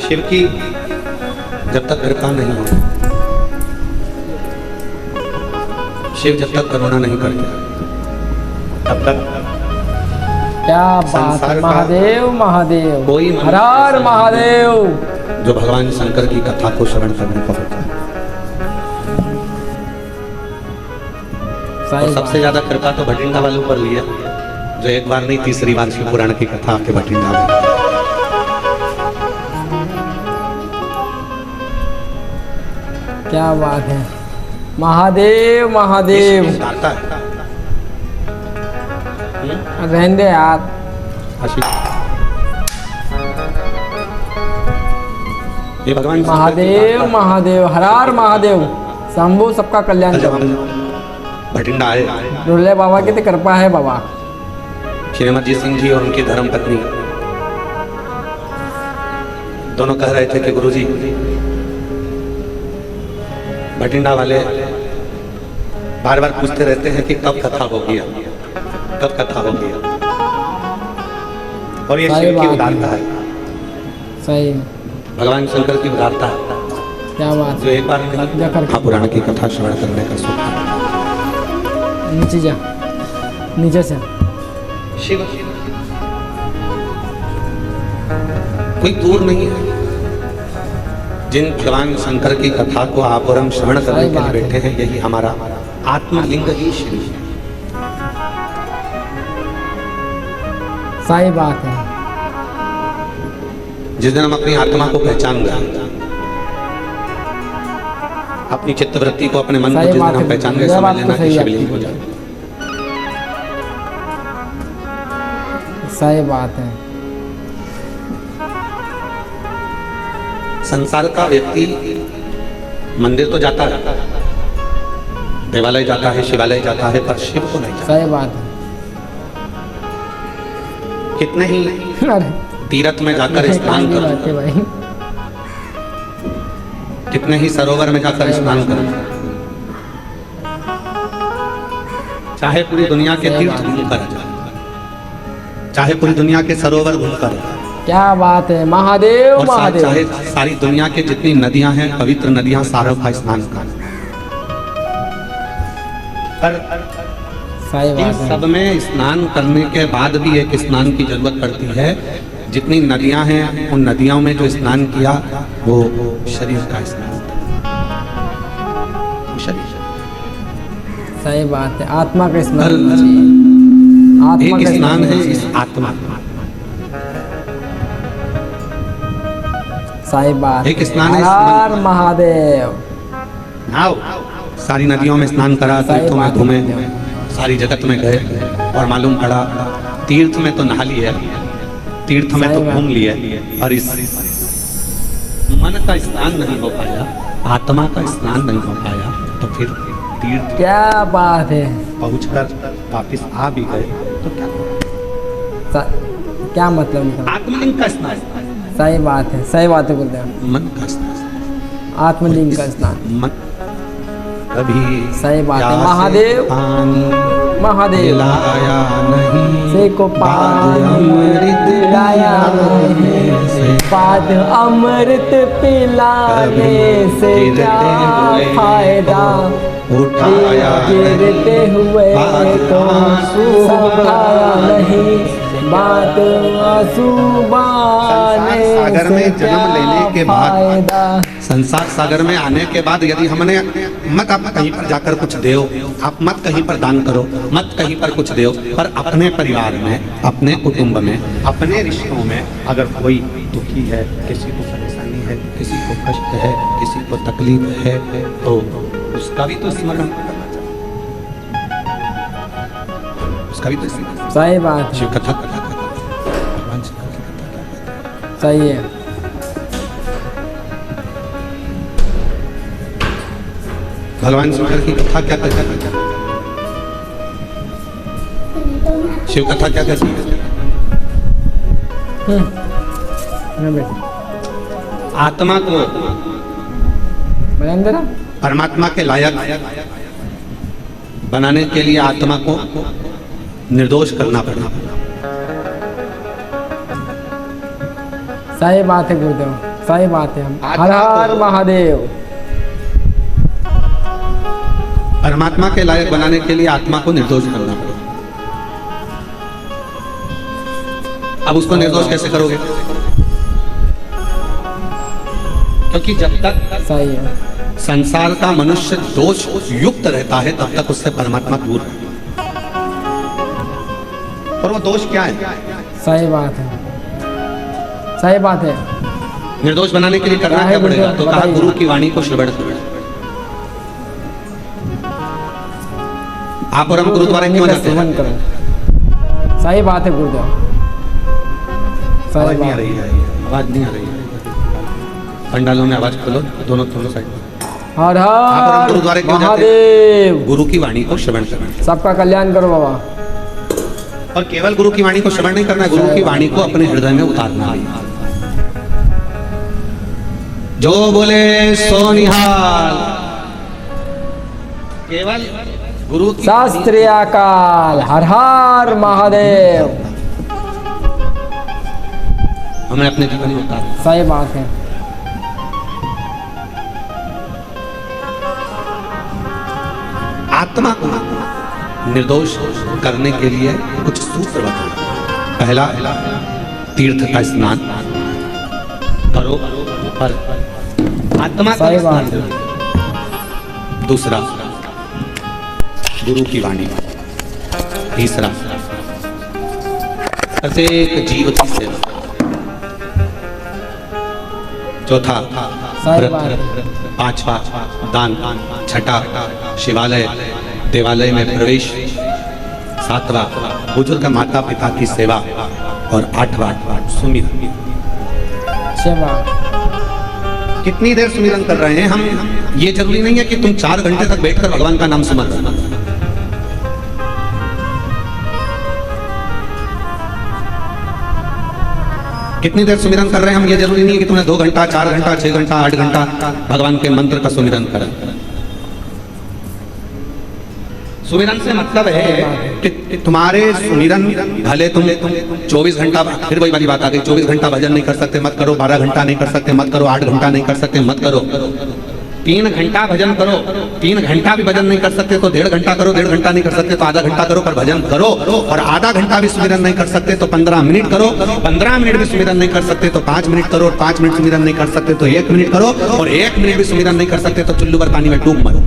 शिव की जब तक कृपा नहीं हो, शिव जब तक करुणा नहीं करते तब तक क्या बात है। महादेव महादेव, कोई हर हर महादेव। जो भगवान शंकर की कथा को श्रवण करने पर होता है। और सबसे ज्यादा कृपा तो भटिंडा वालों पर लिया, जो एक बार नहीं तीसरी बार शिव पुराण की कथा आपके भटिंडा में। क्या बात है। महादेव महादेव। रहने दे यार। ये भगवान महादेव महादेव, हर हर महादेव। शंभू सबका कल्याण जब करो। हम भटिंडा आए, दुर्ले बाबा की तो कृपा है बाबा। श्रीमती सिंह जी और उनकी धर्म पत्नी दोनों कह रहे थे कि गुरुजी, भटिंडा वाले बार बार पूछते रहते हैं कि कब कथा होगी, कब कथा होगी। और ये शिव की उदारता है, सही भगवान शंकर की उदारता है। क्या बात जो एक बार महापुराण की कथा श्रवण करने का सुख है। नीचे जा, नीचे से। शिव कोई दूर नहीं है। जिन भगवान शंकर की कथा को आप और हम श्रवण करने के लिए बैठे हैं, यही हमारा आत्मलिंग ही शिव है। सही बात है। जिस दिन हम अपनी आत्मा को पहचान गए, अपनी चित्तवृत्ति को, अपने मन को जिस दिन हम पहचान गए, समझ लेना कि शिवलिंग हो जाए। सही बात है। संसार का व्यक्ति मंदिर तो जाता है, देवालय जाता है, शिवालय जाता है, पर शिव को नहीं जाता। सही बात है। कितने ही तीर्थ में जाकर स्नान करो, भाई। कितने ही सरोवर में जाकर स्नान करो, चाहे पूरी दुनिया के तीर्थ घूमकर, चाहे पूरी दुनिया के सरोवर घूमकर, क्या बात है। महादेव और महादेव। चाहे सारी दुनिया के जितनी नदियां हैं, पवित्र नदियां, सारों का स्नान कर, पर सही इन बात है। सब में स्नान करने के बाद भी एक स्नान की जरूरत पड़ती है। जितनी नदियां हैं, उन नदियों में जो स्नान किया वो शरीर का स्नान था। शरीर, सही बात है। आत्मा का स्मरण चाहिए। आत्मा एक का स्नान है चाहिए। इस आत्मा, सही बात। एक स्नान है इस हर मन। महादेव। आओ, सारी नदियों में स्नान करा, तीर्थों में घूमे, सारी जगत में गए, और मालूम पड़ा तीर्थ में तो नहा लिया, तीर्थ में तो घूम लिया, और इस मन का स्नान नहीं हो पाया, आत्मा का स्नान नहीं हो पाया, तो फिर तीर्थ क्या बात है। पहुंचकर वापिस आ भी गए तो क्या, क्या मतलब निकला। आत्मलिंग का स्नान, सही बात है। सही बात है गुरुदेव। मन का स्नान, आत्मलिंग का स्नान। मन कभी सही बात है। प्यासे महादेव पानी महादेव लाया नहीं, से को अमृत पिलाया नहीं, पाद अमृत पिलाने से क्या फायदा। उठाया गिरते हुए तो उठाया नहीं, बात आंसू बहाने सागर में जन्म लेने के बाद, फायदा। संसार सागर में आने के बाद यदि हमने मत आप कहीं पर जाकर कुछ दो, आप मत कहीं पर दान करो, मत कहीं पर कुछ दो, पर अपने परिवार में, अपने कुटुंब में, अपने रिश्तों में अगर कोई दुखी है, किसी को परेशानी है, किसी को कष्ट है, किसी को तकलीफ है, तो उसका भी तो स्मरण करना चाहिए, उसका भी तो स्मरण। सही बात है। शिव कथा कथा भगवान शंकर की कथा क्या कहते हैं? सही है। भगवान शंकर की कथा क्या कहती है? शिव कथा क्या कहती है? आत्मा को परमात्मा के लायक बनाने के लिए आत्मा को निर्दोष करना पड़ेगा। सही बात है गुरुदेव, सही बात है। आत्मा हर हर को- महादेव। परमात्मा के लायक बनाने के लिए आत्मा को निर्दोष करना पड़ेगा। अब उसको निर्दोष कैसे करोगे? क्योंकि जब तक सही है। संसार का मनुष्य दोष युक्त रहता है तब तक उससे परमात्मा दूर है। और वो दोष क्या है? सही बात है। सही बात है। निर्दोष बनाने के लिए करना क्या है क्या पड़ेगा? गुरुदेव? तो कहा बताइए। गुरु की वाणी को श्रवण करो। आप और हम गुरुद्वारे क्यों जाते सेवन हैं? करो। सही बात है गुरुदेव। सही आवाज नहीं आ बात रही है, आवाज नहीं आ रही है। पंडालों में आवाज खोलो, दोनों साइड। हर आप और हम हर गुरुद्वारे क्यों जाते हैं? महादेव। गुरु की वाणी को श्रवण करना। सबका कल्याण करो बाबा। और केवल गुरु की वाणी को श्रवण नहीं करना है, गुरु की वाणी को अपने हृदय में उतारना है। जो बोले सो निहाल। केवल गुरु की शास्त्रीय काल। हर हर महादेव। हमें अपने जीवन में उतारना। सही बात है। आत्मा को निर्दोष करने के लिए कुछ सूत्र बताए। पहला, तीर्थ का स्नान करो पर आत्मा का सही स्नान बात है। करो। दूसरा, गुरु की वाणी। तीसरा, प्रत्येक जीव की सेवा। चौथा, सही व्रत। बात है। पांचवा, दान। छठा, शिवालय देवालय में प्रवेश। सातवां, बुजुर्ग माता पिता की सेवा। और आठवां, सुमिरन। सेवा। कितनी देर सुमिरन कर रहे हैं हम? ये जरूरी नहीं है कि तुम 4 घंटे तक बैठकर भगवान का नाम सुमर रहे हो। कितनी देर सुमिरन कर रहे हैं हम? ये जरूरी नहीं है कि तुमने 2 घंटा, 4 घंटा, 6 घंटा, 8 घंटा भगवान के मंत्र का सुमिरन करा। सुमिरन से मतलब है कि तुम्हारे सुमिरन भले तुम 24 घंटा, फिर वही वाली बात आ गई, 24 घंटा भजन नहीं कर सकते मत करो, 12 घंटा नहीं कर सकते मत करो, 8 घंटा नहीं कर सकते मत करो, 3 घंटा भजन करो। 3 घंटा भी भजन नहीं कर सकते तो 1.5 घंटा करो, 1.5 घंटा नहीं कर सकते तो आधा घंटा करो, पर भजन करो। और आधा घंटा भी सुमिरन नहीं कर सकते तो 15 मिनट करो, 15 मिनट भी सुमिरन नहीं कर सकते तो 5 मिनट करो, और 5 मिनट सुमिरन नहीं कर सकते तो 1 मिनट करो, और 1 मिनट भी सुमिरन नहीं कर सकते तो चुल्लू भर पानी में डूब मरो।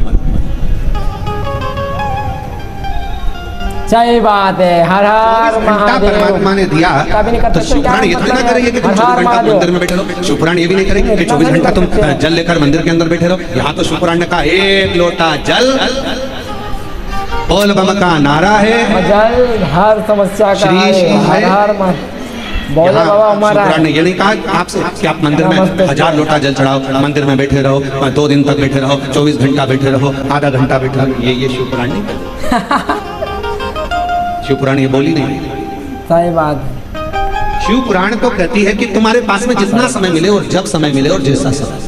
सही बात है। हर हर 24 घंटा महादेव। परमात्मा ने दिया कभी नहीं करते तो शिवपुराण ये थोड़ी ना करेंगे कि तुम हर 24 हर घंटा महादेव। मंदिर में बैठे रहो। शिवपुराण ये भी नहीं करेंगे कि 24 घंटा तुम जल लेकर मंदिर के अंदर बैठे रहो। यहाँ तो शिवपुराण ने कहा 1 लोटा जल, बोल बम का नारा है। जल हर समस्या का श्री है। शिव हर है। हर बोले यहाँ बाबा हमारा शिवपुराण ने ये नहीं कहा आपसे कि आप मंदिर में नमस्ते। 1000 लोटा जल चढ़ाओ, मंदिर में बैठे रहो, 2 दिन तक बैठे रहो, 24 घंटा बैठे रहो, आधा घंटा बैठे रहो। ये शिवपुराण नहीं कहते। शिवपुराण ये बोली नहीं। सही बात है। शिव पुराण तो कहती है कि तुम्हारे पास में जितना समय मिले और जब समय मिले और जैसा समय,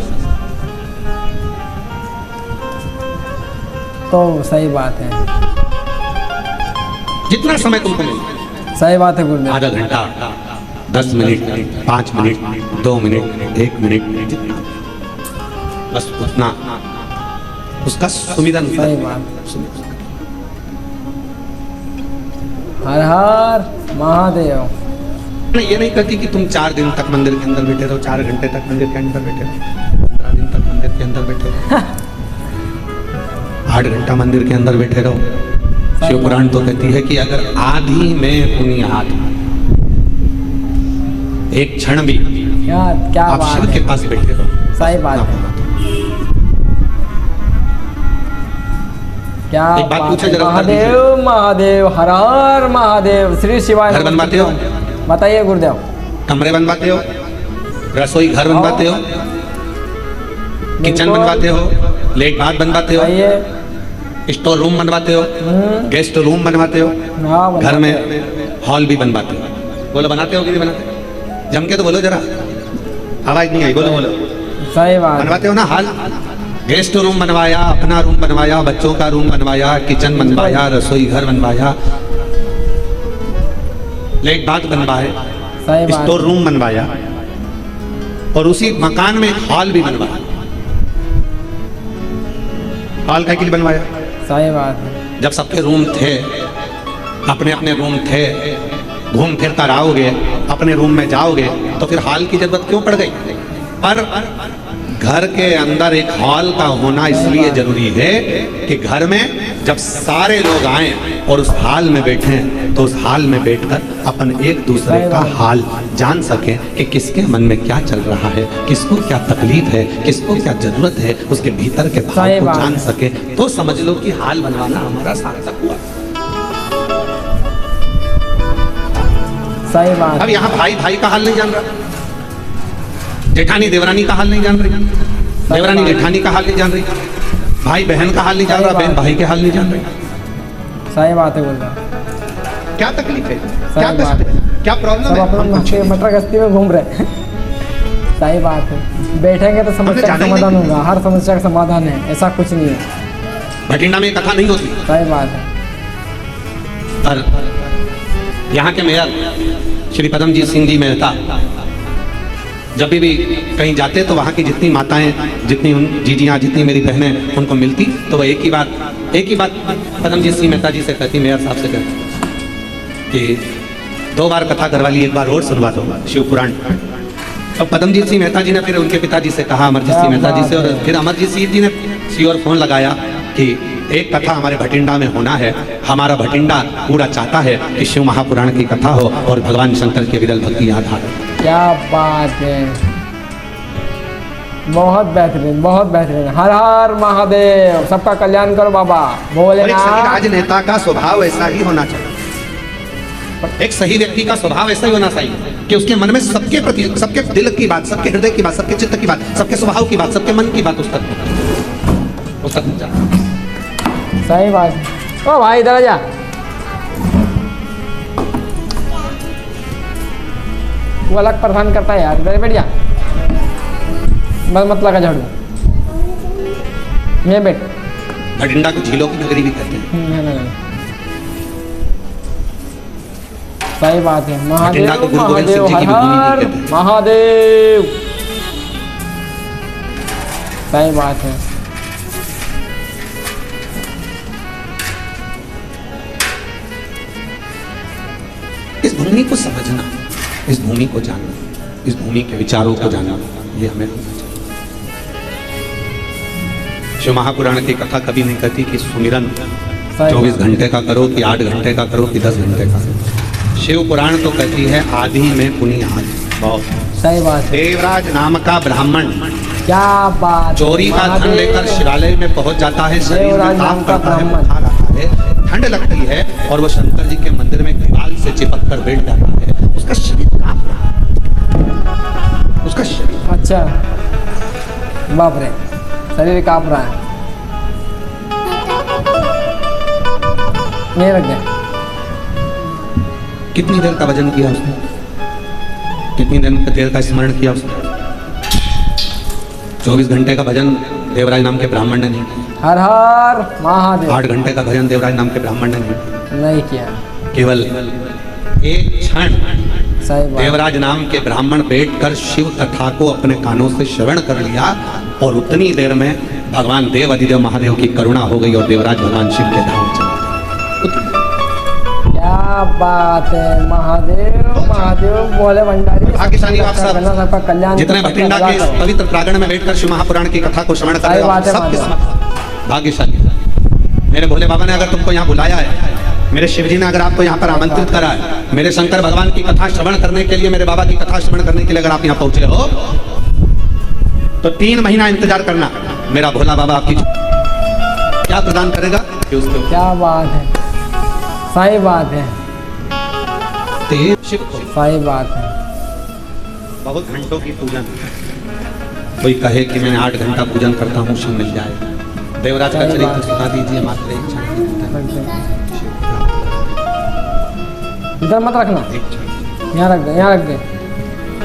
तो सही बात है। जितना समय तुमको मिले, सही बात है गुरुदेव। आधा घंटा, 10 मिनट, 5 मिनट, 2 मिनट, 1 मिनट, जितना बस उतना उसका सुमिरन सही बात। हर हर महादेव। नहीं, ये नहीं कहती कि तुम 4 दिन तक मंदिर के अंदर बैठे रहो, 4 घंटे तक मंदिर के अंदर बैठे रहो, 15 दिन तक मंदिर के अंदर बैठे रहो, 8 घंटा मंदिर के अंदर बैठे रहो। शिव पुराण तो कहती है कि अगर आधी में पुनियाद एक क्षण भी क्या आप बात शिव है। के पास बैठे रहो, सही बात है। क्या एक बात बात पूछे है। जरा, उत्तर महादेव महादेव हर हर महादेव। श्री शिवाय घर नमः। बनवाते हो? बताइए गुरुदेव। कमरे बनवाते हो, रसोई घर बनवाते हो, किचन बनवाते हो, लेट बाथ बनवाते हो, बताइए। स्टोर रूम बनवाते हो, गेस्ट रूम बनवाते हो, हाँ, घर में हॉल भी बनवाते हो। बोलो बनाते हो कि नहीं बनाते? जम के तो बोलो जरा, आवाज नहीं आई, बोलो बोलो। सही बात। बनवाते हो ना हॉल? गेस्ट रूम बनवाया, अपना रूम बनवाया, बच्चों का रूम बनवाया, किचन बनवाया, रसोई घर बनवाया, लेट बाथ बनवाए, सही बात। स्टोर रूम बनवाया, और उसी मकान में हॉल भी बनवाया। हॉल का के लिए बनवाया? सही बात है। जब सबके रूम थे, अपने अपने रूम थे, घूम फिर कर आओगे, अपने रूम में जाओगे, तो फिर हॉल की जरूरत क्यों पड़ गई? पर घर के अंदर एक हॉल का होना इसलिए जरूरी है कि घर में जब सारे लोग आए और उस हॉल में बैठे तो उस हॉल में बैठकर अपन एक दूसरे का हाल जान सके कि किसके मन में क्या चल रहा है, किसको क्या तकलीफ है, किसको क्या जरूरत है, उसके भीतर के भाव को जान सके। तो समझ लो कि हाल बनवाना हमारा सार्थक हुआ। सही बात। अब यहाँ भाई भाई का हाल नहीं जान रहा, जेठानी देवरानी का हाल नहीं जान रही, देवरानी जेठानी का हाल नहीं जान रही, भाई बहन का हाल नहीं जान रहा, बहन भाई के हाल नहीं जान रही। सही बात है बोल रहा। क्या तकलीफ है, क्या कष्ट है, क्या प्रॉब्लम है? अपने मटर गश्ती में घूम रहे हैं। सही बात है। बैठेंगे तो समस्या का समाधान होगा। हर समस्या का समाधान है, ऐसा कुछ नहीं है। भटिंडा में कथा नहीं होती। सही बात है। पर यहाँ के मेयर श्री पदमजीत सिंह जी मेहता जब भी कहीं जाते तो वहाँ की जितनी माताएं, जितनी उन जीजियाँ, जितनी मेरी बहनें उनको मिलती तो वह एक ही बात पदमजीत सिंह मेहता जी से कहती, मेयर साहब से कहती कि 2 बार कथा करवा ली, 1 बार और सुनवा दो शिव पुराण। अब पदमजीत सिंह मेहता जी ने फिर उनके पिताजी से कहा, अमरजीत सिंह मेहता जी से, और फिर अमरजीत सिंह जी ने सी और फोन लगाया कि एक कथा हमारे भटिंडा में होना है, हमारा भटिंडा पूरा चाहता है कि शिव महापुराण की कथा हो और भगवान शंकर के विरल भक्ति याद आ। क्या बात है, बहुत बेहतरीन, बहुत बेहतरीन। हर हर महादेव, सबका कल्याण करो बाबा। भोलेनाथ। राजनेता का स्वभाव ऐसा ही होना चाहिए, एक सही व्यक्ति का स्वभाव ऐसा ही होना चाहिए कि उसके मन में सबके प्रति, सबके दिल की बात, सबके हृदय की बात, सबके चित्त की बात, सबके स्वभाव की बात, सबके मन की बात उस तक पहुंचे। सही बात है। ओ भाई इधर आ जा। वो अलग प्रधान करता है यार, इधर बैठ जा। मत लगा झाड़ू, ये बैठ। भटिंडा को झीलों की नगरी भी कहते हैं। नहीं। सही बात है। महादेव महादेव हर हर महादेव। सही बात है। इस भूमि को समझना, इस भूमि को जानना, इस भूमि के विचारों को जानना, ये हमें होना चाहिए। शिव महापुराण की कथा कभी नहीं कहती कि सुमिरन 24 घंटे का करो कि 8 घंटे का करो कि 10 घंटे का करो। शिव पुराण तो कहती है आदि में पुनिहाद। बहुत सही बात है। देवराज नाम का ब्राह्मण, क्या बात, चोरी का धन लेकर शिवालय में पहुंच जाता है, शरीर में ताप करता है, बुखार आता है, ठंड लगती है और वो शंकर जी के मंदिर में दीवार से चिपक कर बैठ जाता है, उसका शरीर कांप रहा है, उसका शरीर। अच्छा, बाप रे, शरीर कांप रहा है। नहीं लग गया। कितनी देर का भजन किया उसने, कितनी देर का स्मरण किया उसने? 24 घंटे का भजन देवराज नाम के ब्राह्मण ने नहीं किया। हर हर महादेव। 8 घंटे का भजन देवराज नाम के ब्राह्मण ने नहीं किया। केवल एक क्षण देवराज नाम के ब्राह्मण बैठकर शिव कथा को अपने कानों से श्रवण कर लिया और उतनी देर में भगवान देव अधिदेव महादेव की करुणा हो गई और देवराज भगवान शिव के धाम चले गए। क्या बात है। महादेव महादेव बोले भंडारी। भाग्यशाली आप सब, सबका कल्याण, जितने भटिंडा के इस पवित्र प्रांगण में बैठकर शिव महापुराण की कथा को श्रवण कर रहे हो, सब किस्मत भाग्यशाली। मेरे भोले बाबा ने अगर तुमको यहाँ बुलाया है, मेरे शिव जी ने अगर आपको यहाँ पर आमंत्रित करा है, मेरे शंकर भगवान की कथा श्रवण करने के लिए, मेरे बाबा की कथा श्रवण करने के लिए अगर आप यहाँ पहुंचे हो तो 3 महीना इंतजार करना। मेरा भोला बाबा आपकी क्या प्रदान करेगा कि उसके। क्या बात है, सही बात है, सही बात है। बहुत घंटों की पूजन, कोई कहे कि मैं 8 घंटा पूजन करता हूँ, शिव मिल जाए। देवराज का चरित्र सुना दीजिए मात्र एक क्षण। इधर मत रखना, यहाँ रख दे, यहाँ रख दे,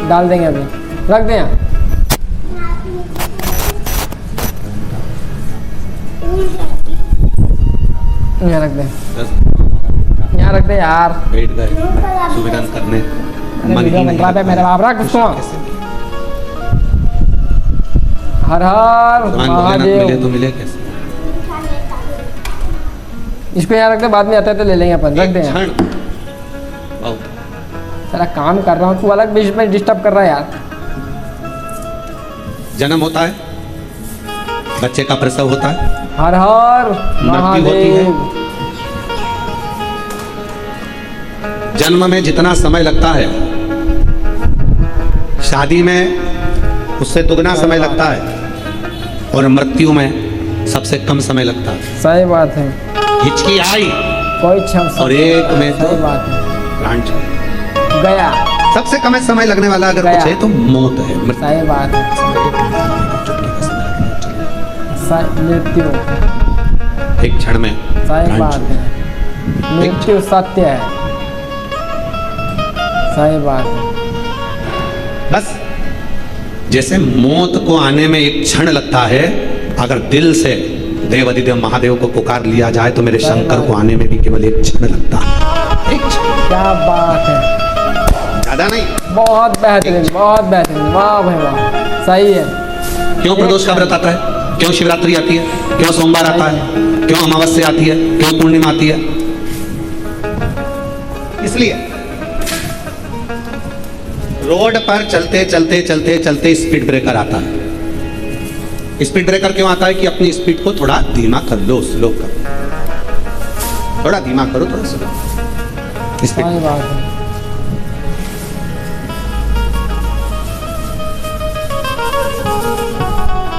डाल देंगे अभी, रख दे यहाँ। यहाँ रख दे, यहाँ रख दे यार। बैठ गए सुमिरन करने, मन ही नहीं मेरा बाप रख उसको। हर हर भगवान भोलेनाथ मिले महादेव। तो मिले कैसे? इसको यहाँ रख दे, बाद में आता है तो ले लेंगे अपन, रख एक दे यहाँ। क्षण बहुत साला काम कर रहा हूँ, तू अलग बीच में डिस्टर्ब कर रहा है यार। जन्म होता है, बच्चे का प्रसव होता है, हर हर मृत्यु होती है। महादेव। जन्म में जितना समय लगता है शादी में उससे दुगना समय लगता है, और मृत्यु में सबसे कम समय लगता है। सही बात है, हिचकी आई कोई क्षम और एक में तो सही बात है। प्राण चला। गया, सबसे कम समय लगने वाला अगर गया। कुछ है तो मौत है, मृत्यु। सही बात है। मृत्यु, एक क्षण में सही प्राण बात चला। है। मृत्यु सत्य है, सही बात है। बस जैसे मौत को आने में एक क्षण लगता है, अगर दिल से देव अधिदेव महादेव को पुकार लिया जाए तो मेरे शंकर को आने में भी केवल एक क्षण लगता है। एक क्षण, क्या बात है, ज्यादा नहीं। बहुत बेहतरीन, बहुत बेहतरीन, वाह भाई वाह, सही है। क्यों प्रदोष का व्रत आता है? क्यों शिवरात्रि आती है? क्यों सोमवार आता है? क्यों अमावस्या आती है? क्यों पूर्णिमा आती है? इसलिए रोड पर चलते चलते चलते चलते स्पीड ब्रेकर आता है। स्पीड ब्रेकर क्यों आता है? कि अपनी स्पीड को थोड़ा धीमा कर लो, स्लो कर, थोड़ा धीमा करो, थोड़ा स्लो स्पीड। सही बात है।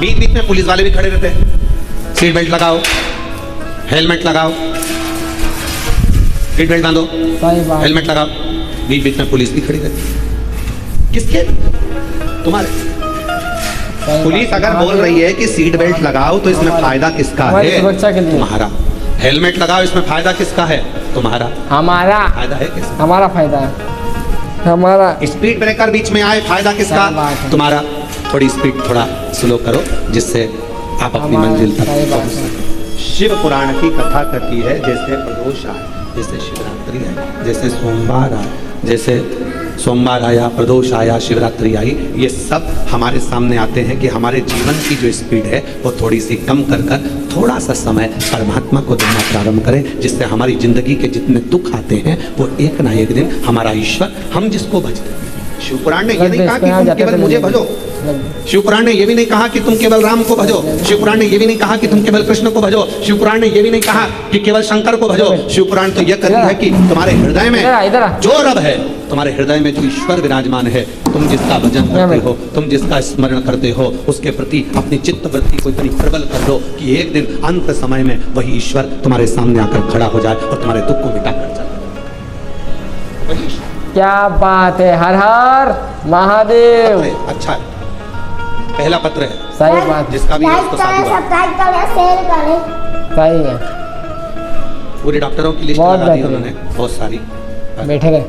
बीच बीच में पुलिस वाले भी खड़े रहते हैं। सीट बेल्ट लगाओ, हेलमेट लगाओ, सीट बेल्ट बांधो, सही बात, हेलमेट लगाओ। बीच बीच में पुलिस भी खड़ी रहती है। किसके? तुम्हारे। सही पुलिस बात। अगर बोल रही है कि सीट बेल्ट लगाओ तो इसमें फायदा किसका हमारी है? सुरक्षा के लिए। तुम्हारा। हेलमेट लगाओ, इसमें फायदा किसका है? तुम्हारा। हमारा, फायदा है किसका? हमारा फायदा है, हमारा। स्पीड ब्रेकर बीच में आए, फायदा किसका? सही बात है। तुम्हारा। थोड़ी स्पीड थोड़ा स्लो करो जिससे आप अपनी हमारा, मंजिल तक सही बात पहुंच है। सकें। शिव पुराण की कथा कहती है जैसे प्रदोष आए, जैसे शिवरात्रि है, जैसे सोमवार आए, जैसे सोमवार आया, प्रदोष आया, शिवरात्रि आई, ये सब हमारे सामने आते हैं कि हमारे जीवन की जो स्पीड है वो थोड़ी सी कम कर कर थोड़ा सा समय परमात्मा को देना प्रारंभ करें, जिससे हमारी जिंदगी के जितने दुख आते हैं वो एक ना एक दिन हमारा ईश्वर, हम जिसको भजते हैं। शिवपुराण ने ये नहीं कहा कि तुम केवल मुझे भजो, शिवपुराण ने ये भी नहीं कहा कि तुम केवल राम को भजो, शिवपुराण ने ये भी नहीं कहा कि तुम केवल कृष्ण को भजो, शिवपुराण ने ये भी नहीं कहा कि केवल शंकर को भजो। शिवपुराण तो यह कहती है कि तुम्हारे हृदय में इधर आ। जो रब है, तुम्हारे हृदय में जो ईश्वर विराजमान है, तुम जिसका भजन करते हो, तुम जिसका स्मरण करते हो, उसके प्रति अपनी चित्त वृत्ति को इतनी प्रबल कर दो कि एक दिन अंत समय में वही ईश्वर तुम्हारे सामने आकर खड़ा हो जाए और तुम्हारे दुख को मिटा कर चला जाए। क्या बात है, हर हर महादेव। अच्छा है, पहला पत्र है, सही बात, जिसका भी है लाइक उसको करें, साधुवाद। सब्सक्राइब करें, शेयर करें। सही है। पूरे डॉक्टरों की लिस्ट बहुत लगा दी बेहतरीन। उन्होंने, बहुत सारी। बैठे रहे,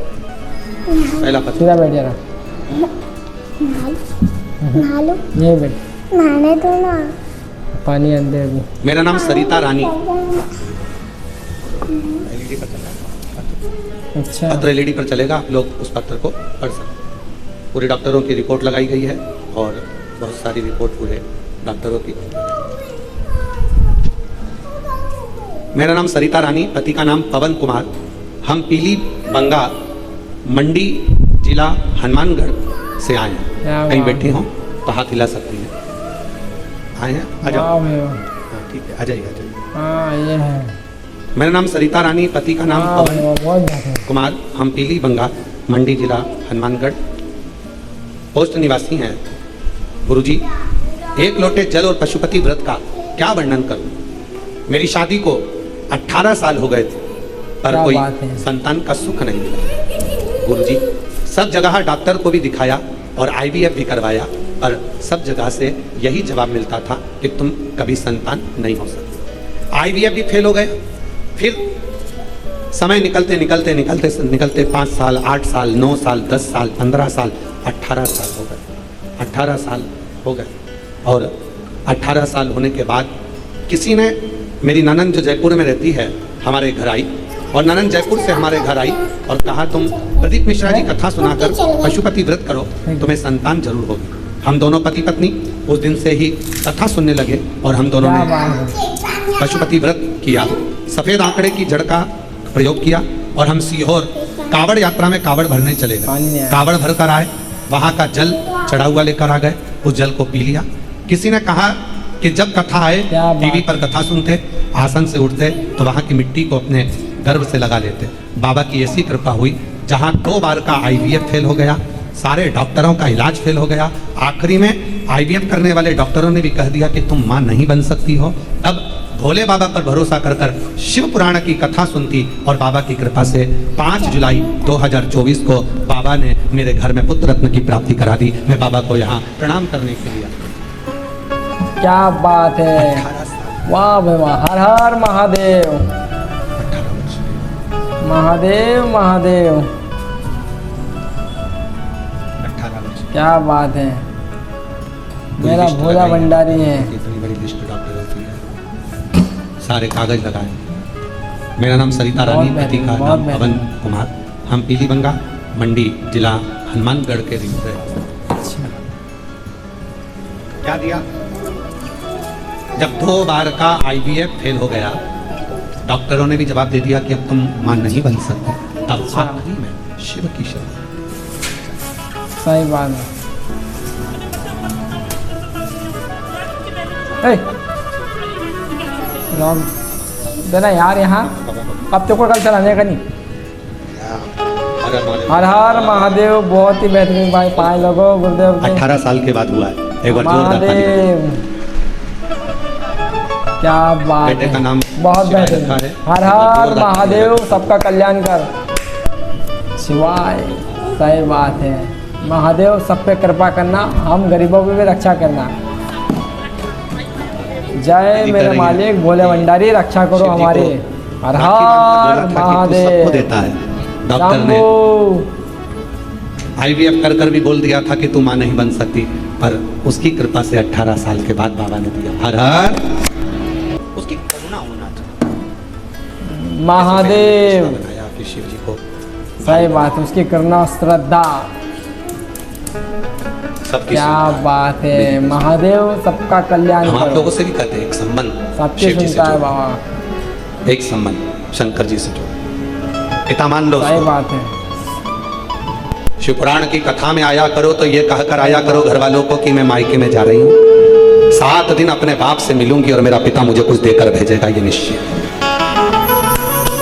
पहला पत्र, सीधा बैठ जा रहा, नहा लो, यही बैठ, नहाने दो ना। पानी अंदर भी। मेरा नाम सरिता रानी। अच्छा, पत्र एलईडी पर चलेगा, आप लोग उस पत्र को पढ़ सकते। पूरे डॉक्टरों की रिपोर्ट लगाई गई है और बहुत सारी रिपोर्ट पूरे डॉक्टरों की। मेरा नाम सरिता रानी, पति का नाम पवन कुमार। हम पीली बंगा मंडी जिला हनुमानगढ़ से आए हैं। क्या कहीं बात बैठे हों तो हाथ हिला सकती हैं। आए हैं, आ जाओ। वाह भाई वाह। हाँ, ठीक है, आ जाइए, आ जाइए। हाँ ये है, मेरा नाम सरिता रानी, पति का नाम वाह पवन भाई वाह, बहुत बेहतरीन। कुमार। हम पीली बंगा मंडी जिला हनुमानगढ़ पोस्ट निवासी हैं। गुरुजी, एक लोटे जल और पशुपति व्रत का क्या वर्णन करूं? मेरी शादी को 18 साल हो गए थे पर क्या कोई बात है। संतान का सुख नहीं मिला। गुरुजी, सब जगह डॉक्टर को भी दिखाया और IVF भी करवाया, पर सब जगह से यही जवाब मिलता था कि तुम कभी संतान नहीं हो सकते। IVF भी फेल हो गए। फिर समय निकलते निकलते निकलते निकलते 5 साल, 8 साल, 9 साल, 10 साल, 15 साल, 18 साल हो गए। 18 साल हो गए और 18 साल होने के बाद किसी ने, मेरी ननंद जो जयपुर में रहती है, हमारे घर आई और ननंद जयपुर से हमारे घर आई और कहा तुम प्रदीप मिश्रा जी कथा सुनाकर पशुपति व्रत करो, तुम्हें संतान जरूर होगी। हम दोनों पति पत्नी उस दिन से ही कथा सुनने लगे और हम दोनों क्या ने बात है। पशुपति व्रत किया, सफेद आंकड़े की जड़ का प्रयोग किया और हम सीहोर कावड़ यात्रा में कावड़ भरने चले पानी नहीं गए। आया। कावड़ भर कर आए, वहां का जल चढ़ा हुआ लेकर आ गए, उस जल को पी लिया। किसी ने कहा कि जब कथा आए, क्या बात टीवी पर कथा सुनते, आसन से उठते तो वहां की मिट्टी को अपने गर्भ से लगा लेते। बाबा की ऐसी कृपा हुई, जहां 2 बार का IVF फेल हो गया, सारे डॉक्टरों का इलाज फेल हो गया, आखिरी में IVF करने वाले डॉक्टरों ने भी कह दिया कि तुम मां नहीं बन सकती हो। तब भोले बाबा पर भरोसा कर कर शिव पुराण की कथा सुनती और बाबा की कृपा से 5 जुलाई 2024 को बाबा ने मेरे घर में पुत्र रत्न की प्राप्ति करा दी। मैं बाबा को यहाँ प्रणाम करने के लिए क्या बात है, 18 साल वाह भाई वाह, हर हर महादेव, 18 वर्ष में, महादेव महादेव, 18 वर्ष में। क्या बात है। पूरी मेरा लिस्ट भोला लगाई। भंडारी है। इतनी बड़ी लिस्ट डॉक्टर होती है, सारे कागज लगाए। मेरा नाम सरिता रानी, बहुत पति का बेहतरीन, नाम बहुत पवन कुमार। हम पीलीबंगा मंडी जिला हनुमानगढ़ के रिंग से। क्या दिया? जब 2 बार का IVF फेल हो गया, डॉक्टरों ने भी जवाब दे दिया कि अब तुम मां नहीं बन सकते, तब अच्छा। आखिरी में शिव की शरण। सही बात है। ए, राम देना यार यहाँ, अब तो कोई कल चलाने का नहीं। हर हर महादेव, बहुत ही बेहतरीन भाई, पाए लोगो गुरुदेव के। 18 साल के बाद हुआ है। एक बार जोरदार ताली बजाओ। महादेव, क्या बात बेटे है, का नाम बहुत शिवाय बेहतरीन। रखा है। हर हर जोरदार महादेव, ताली सबका कल्याण कर। शिवाय, सही बात है। महादेव सब पे कृपा करना, हम गरीबों की भी रक्षा करना। जय कर मेरे रही है। मालिक भोले भंडारी, रक्षा करो शिव जी को हमारे। हर राखी बांध हर के बोला था कि तू महादेव, सबको देता है। डॉक्टर ने शंभू। IVF कर भी बोल दिया था कि तू मां नहीं बन सकती, पर उसकी कृपा से 18 साल के बाद बाबा ने दिया। हर हर, उसकी करुणा होना चाहिए। महादेव, ऐसे बनाया कि शिव जी को सही बात है, उसकी करुणा श्रद्धा, सबकी क्या सुनता बात है। महादेव सबका कल्याण हम आप करो। लोगों से भी कहते हैं एक संबंध सबकी शिव जी से सुनता है जोड़ो। बाबा, एक संबंध शंकर जी से जोड़ो। पिता मान लो सही उसको। बात है। शिव पुराण की कथा में आया करो तो ये कहकर आया करो घर वालों को कि मैं मायके में जा रही हूँ, 7 दिन अपने बाप से मिलूंगी और मेरा पिता मुझे कुछ देकर भेजेगा, ये निश्चित है।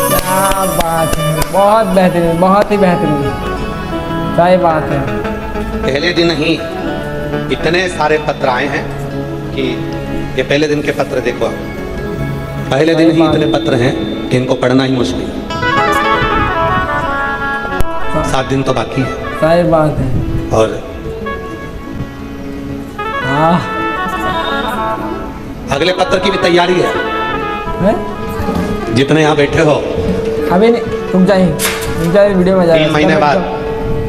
क्या बात है, बहुत बेहतरीन, बहुत ही बेहतरीन, सही बात है। पहले दिन ही इतने सारे पत्र आए हैं कि ये पहले दिन के पत्र देखो आप। पहले दिन ही इतने पत्र हैं कि इनको पढ़ना ही मुश्किल है। 7 दिन तो बाकी है सही बात है। और हाँ अगले पत्र की भी तैयारी है। है? जितने यहाँ बैठे हो, अभी नहीं, रुक जाइए वीडियो में 3 महीने बाद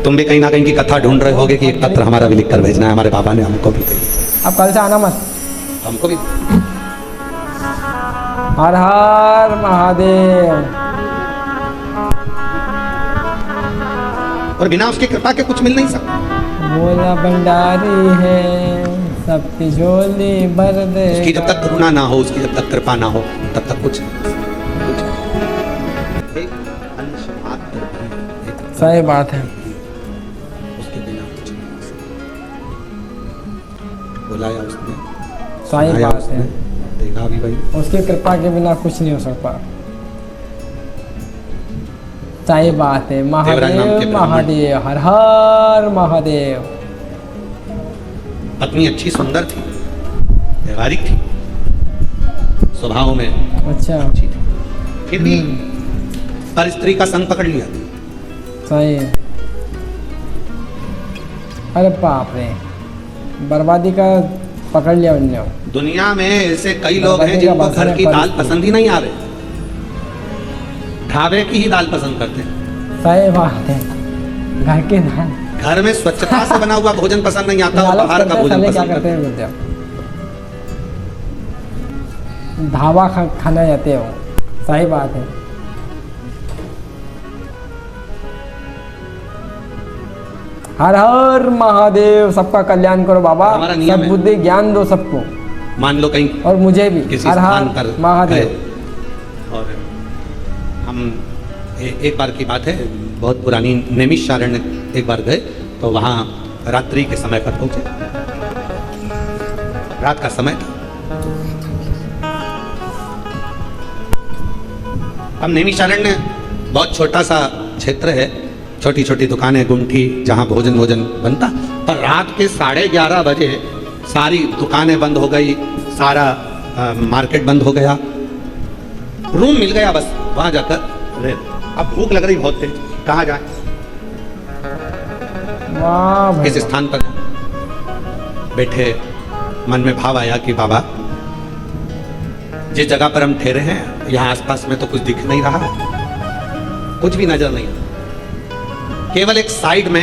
तुम भी कहीं ना कहीं की कथा ढूंढ रहे होगे कि एक पत्र हमारा भी लिख कर भेजना है। हमारे बाबा ने हमको भी कही, अब कल से आना मत। हमको भी। हर हर महादेव, और बिना उसकी कृपा के कुछ मिल नहीं सकता। भोला भंडारी है, सबकी झोली भर दे। उसकी जब तक करुणा ना हो, उसकी जब तक कृपा ना हो, तब तक कुछ नहीं। एक अंश मात्र भी, एक सही बात है। उसके बिना कुछ नहीं हो सकता। बुलाया उसने, सही सुनाया बात उसने, है, देखा भी भाई। उसकी कृपा के बिना कुछ नहीं हो सकता। सही बात है। देवराज नाम के महादेव ब्राह्मण। महादेव, हर हर महादेव। पत्नी अच्छी सुंदर थी, व्यवहारिक थी, स्वभाव में अच्छा, अच्छी थी, फिर भी पर स्त्री का संग पकड़ लिया। सही है। अरे बाप रे, बर्बादी का पकड़ लिया उनने। दुनिया में ऐसे कई लोग बर्बादी हैं का जिनको बासा घर है की पर दाल स्त्री। पसंद ही नहीं आ रहे, ढाबे की ही दाल पसंद करते हैं। सही बात है। घर के धान घर में स्वच्छता से बना हुआ भोजन पसंद नहीं आता, और बाहर का भोजन क्या पसंद करते करते हैं। हैं बोलते हो, ढाबा खाना जाते हो। सही बात है। हर हर महादेव, सबका कल्याण करो बाबा, हमारा नियम है। सद्बुद्धि ज्ञान दो सबको, मान लो कहीं और मुझे भी। किसी हर स्थान हर पर महादेव। गए और हम एक बार की बात है, बहुत पुरानी, नैमिषारण्य एक बार गए तो वहाँ रात्रि के समय पर पहुंचे, रात का समय था। हम नैमिषारण्य बहुत छोटा सा क्षेत्र है, छोटी छोटी दुकानें, गुंठी, जहाँ भोजन बनता, पर रात के 11:30 बजे सारी दुकानें बंद हो गई, सारा मार्केट बंद हो गया, रूम मिल गया बस वहां जाकर रह। अब भूख लग रही बहुत तेज, कहाँ जाए, वाह किस स्थान पर बैठे, मन में भाव आया कि बाबा जिस जगह पर हम ठहरे हैं यहाँ आसपास में तो कुछ दिख नहीं रहा है, कुछ भी नजर नहीं, केवल एक साइड में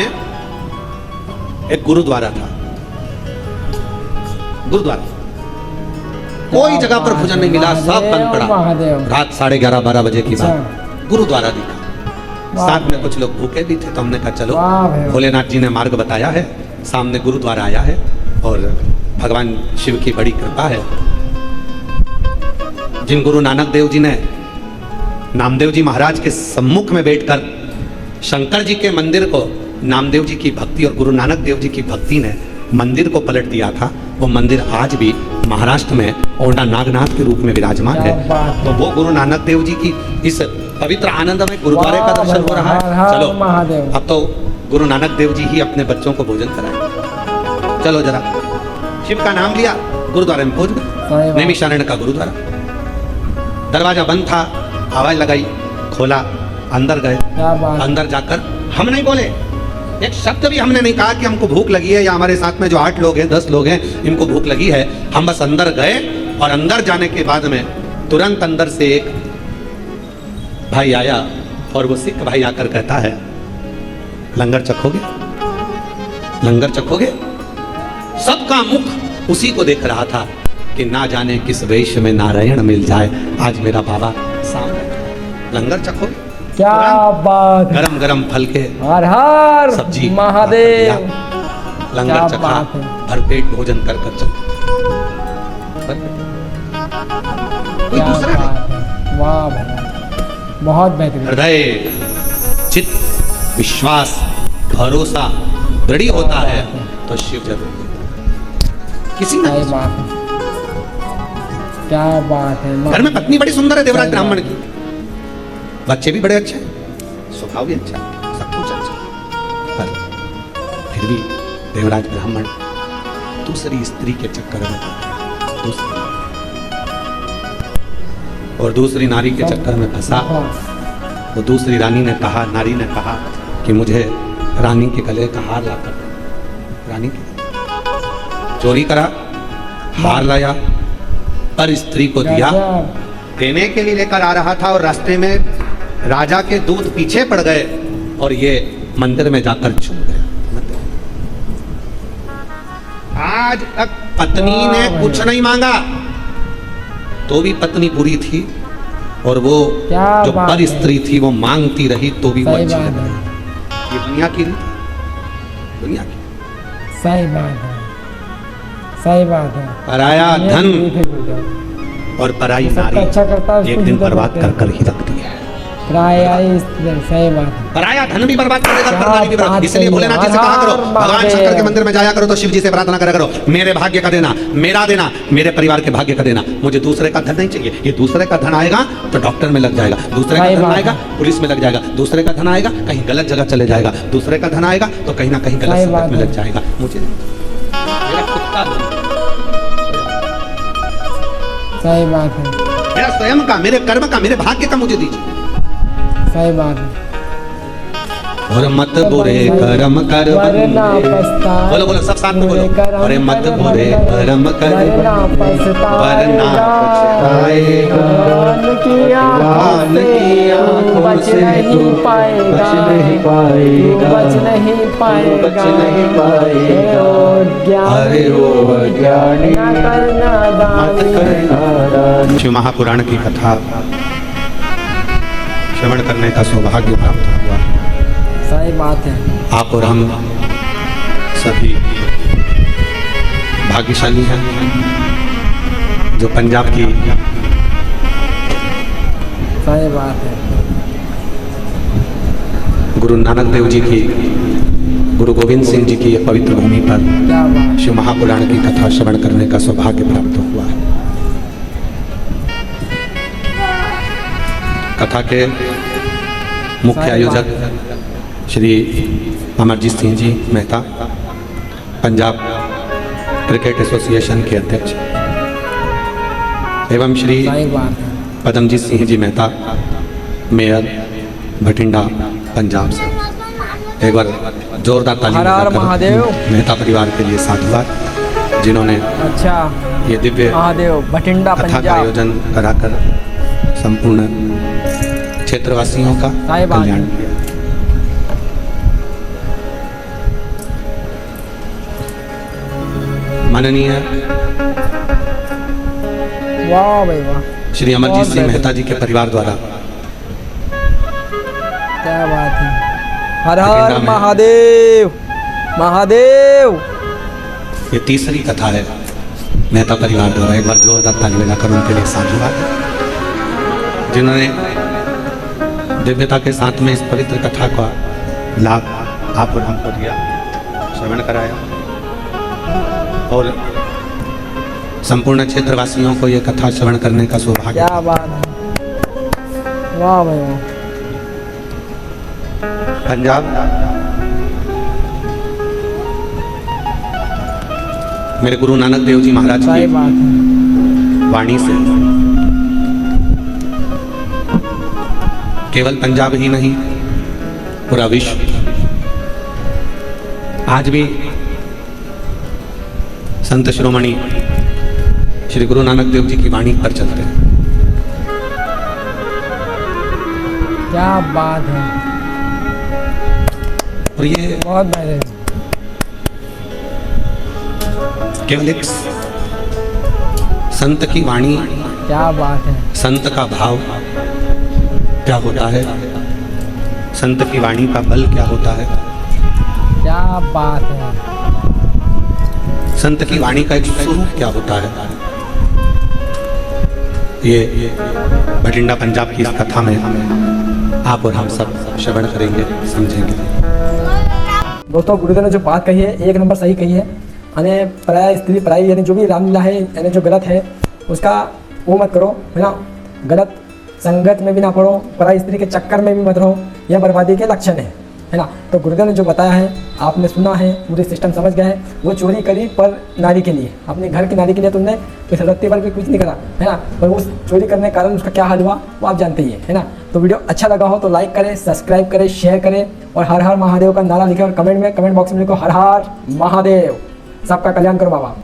एक गुरुद्वारा था, गुरुद्वारा, कोई जगह पर भोजन नहीं मिला, सब बंद पड़ा। रात 11:30-12 बजे की बात, गुरुद्वारा दिखा, साथ में कुछ लोग भूखे भी थे, तो हमने कहा चलो, भोलेनाथ जी ने मार्ग बताया है, सामने गुरुद्वारा आया है और भगवान शिव की बड़ी कृपा है। जिन गुरु नानक देव जी ने नामदेव जी महाराज के सम्मुख में बैठकर शंकर जी के मंदिर को, नामदेव जी की भक्ति और गुरु नानक देव जी की भक्ति ने मंदिर को पलट दिया था, वो मंदिर आज भी महाराष्ट्र में औंढा नागनाथ के रूप में विराजमान है। तो वो गुरु नानक देव जी की इस पवित्र आनंद में गुरुद्वारे का दर्शन हो रहा है। चलो अब तो गुरु नानक देव जी ही अपने बच्चों को भोजन कराएं। चलो जरा, शिव का नाम लिया, गुरुद्वारे में पहुंच गए, नैमिषारण्य का गुरुद्वारा, दरवाजा बंद था, आवाज लगाई, खोला, अंदर गए, अंदर जाकर हम नहीं बोले, एक शब्द भी हमने नहीं कहा कि हमको भूख लगी है, या हमारे साथ में जो 8 लोग हैं, 10 लोग हैं, इनको भूख लगी है। हम बस अंदर गए और अंदर जाने के बाद में तुरंत अंदर से एक भाई आया और वो सिख भाई आकर कहता है, लंगर चखोगे, लंगर चखोगे। सबका मुख उसी को देख रहा था कि ना जाने किस वेश में नारायण मिल जाए, आज मेरा बाबा सामने, लंगर चखोगे। क्या बात, गरम गरम फल के हर हर सब्जी महादेव, लंगर चखा, भरपेट भोजन कर चल। कोई दूसरा नहीं, वाह भगवान, बहुत बेहतरीन। हृदय, चित्त, विश्वास, भरोसा दृढ़ होता है तो शिव जरूर, किसी सही बात है, क्या बात है। घर में पत्नी बड़ी सुंदर है देवराज ब्राह्मण की, बच्चे भी बड़े अच्छे हैं, स्वभाव भी अच्छा, सब कुछ अच्छा, पर फिर भी देवराज ब्राह्मण दूसरी स्त्री के चक्कर में, और दूसरी नारी के चक्कर में फंसा। वो दूसरी रानी ने कहा, नारी ने कहा कि मुझे रानी के गले का हार लाकर, रानी के चोरी करा, हार लाया, पर स्त्री को दिया, देने के लिए लेकर आ रहा था और रास्ते में राजा के दूत पीछे पड़ गए और ये मंदिर में जाकर छूट गए। आज तक पत्नी ने कुछ नहीं मांगा तो भी पत्नी बुरी थी, और वो जो पर स्त्री थी वो मांगती रही तो भी वो अच्छी लगी। ये दुनिया की रीत, दुनिया की, सही बात है, सही बात है। पराया धन और पराई नारी अच्छा करता है, एक दिन बर्बाद कर कर ही रखती है। सही बात है, पराया धन भी बर्बाद करेगा, नारी भी बर्बाद। इसलिए भोलेनाथ जी से कहा करो, भगवान शंकर के मंदिर में जाया करो तो शिव जी से प्रार्थना करा करो, मेरे भाग्य का देना, मेरा देना, मेरे परिवार के भाग्य का देना, मुझे दूसरे का धन नहीं चाहिए। ये दूसरे का धन आएगा तो डॉक्टर में लग जाएगा, दूसरे का धन आएगा पुलिस में लग जाएगा, दूसरे का धन आएगा कहीं गलत जगह चले जाएगा, दूसरे का धन आएगा तो कहीं ना कहीं गलत संगत में लग जाएगा। मुझे मेरा खुद का धन, सही बात है, मेरा स्वयं का, मेरे कर्म का, मेरे भाग्य का मुझे दीजिए। सही बात है। और मत बुरे कर्म कर वरना पछताएगा, बोलो बोलो सब साथ में बोलो, अरे मत बुरे कर्म कर वरना वरना पछताएगा, दान की आंखों बच से नहीं पाएगा, बच नहीं पाएगा, अरे ओ ज्ञानी न करना दानी। शिव महापुराण की कथा श्रवण करने का सौभाग्य प्राप्त हुआ। सही बात है। आप और हम सभी भाग्यशाली हैं जो पंजाब की सही बात है। गुरु नानक देव जी की, गुरु गोविंद सिंह जी की ये पवित्र भूमि पर क्या बात। शिव महापुराण की कथा श्रवण करने का सौभाग्य प्राप्त हुआ है। कथा के मुख्य आयोजक श्री अमरजीत सिंह जी मेहता, पंजाब क्रिकेट एसोसिएशन के अध्यक्ष, एवं श्री सही बात है। पदमजीत सिंह जी मेहता, मेयर भटिंडा पंजाब से। एक बार जोरदार ताली हर हर बजाकर महादेव। मेहता परिवार के लिए साधुवाद, जिन्होंने अच्छा, ये दिव्य महादेव भटिंडा कथा का पंजाब। आयोजन कराकर संपूर्ण क्षेत्रवासियों का सही बात कल्याण है। किया। माननीय वाह भाई वाह, श्री अमरजीत बहुत सिंह बेहतर। मेहता जी के परिवार द्वारा क्या बात है। हर भटिंडा हर में- महादेव महादेव। ये तीसरी कथा है मेहता परिवार द्वारा। एक बार जोरदार ताली बजाकर उनके लिए साधुवाद, जिन्होंने दिव्यता के साथ में इस पवित्र कथा का लाभ आप और हमको दिया, श्रवण कराया और संपूर्ण क्षेत्रवासियों को ये कथा श्रवण करने का सौभाग्य। क्या बात है। वाह भाई वाह। पंजाब मेरे गुरु नानक देव जी महाराज सही की बात है। वाणी से केवल पंजाब ही नहीं, पूरा विश्व आज भी संत शिरोमणि श्री गुरु नानक देव जी की वाणी पर चलते हैं। क्या बात है। और ये बहुत बेहतरीन। केवल एक संत की वाणी, क्या बात है। संत का भाव क्या होता है, संत की वाणी का बल क्या होता है, क्या बात है। संत की वाणी का एक स्वरूप क्या होता है, ये भटिंडा पंजाब की इस कथा में आप और हम सब श्रवण करेंगे, समझेंगे। दोस्तों, गुरुदेव ने जो बात कही है एक नंबर सही कही है। यानी पराया स्त्री पराई, यानी जो भी रामलीला है, यानी जो गलत है उसका वो मत करो, है ना। गलत संगत में भी ना पड़ो, पराई स्त्री के चक्कर में भी मत रहो, यह बर्बादी के लक्षण है ना। तो गुरुदेव ने जो बताया है आपने सुना है, पूरे सिस्टम समझ गए हैं। वो चोरी करी पर नारी के लिए, अपने घर की नारी के लिए तुमने इस रत्ती पर भी कुछ नहीं करा, है ना। पर उस चोरी करने के कारण उसका क्या हाल हुआ वो आप जानते ही है ना। तो वीडियो अच्छा लगा हो तो लाइक करें, सब्सक्राइब करें, शेयर करें और हर हर महादेव का नारा लिखें और कमेंट बॉक्स में लिखो हर हर महादेव। सबका कल्याण करो बाबा।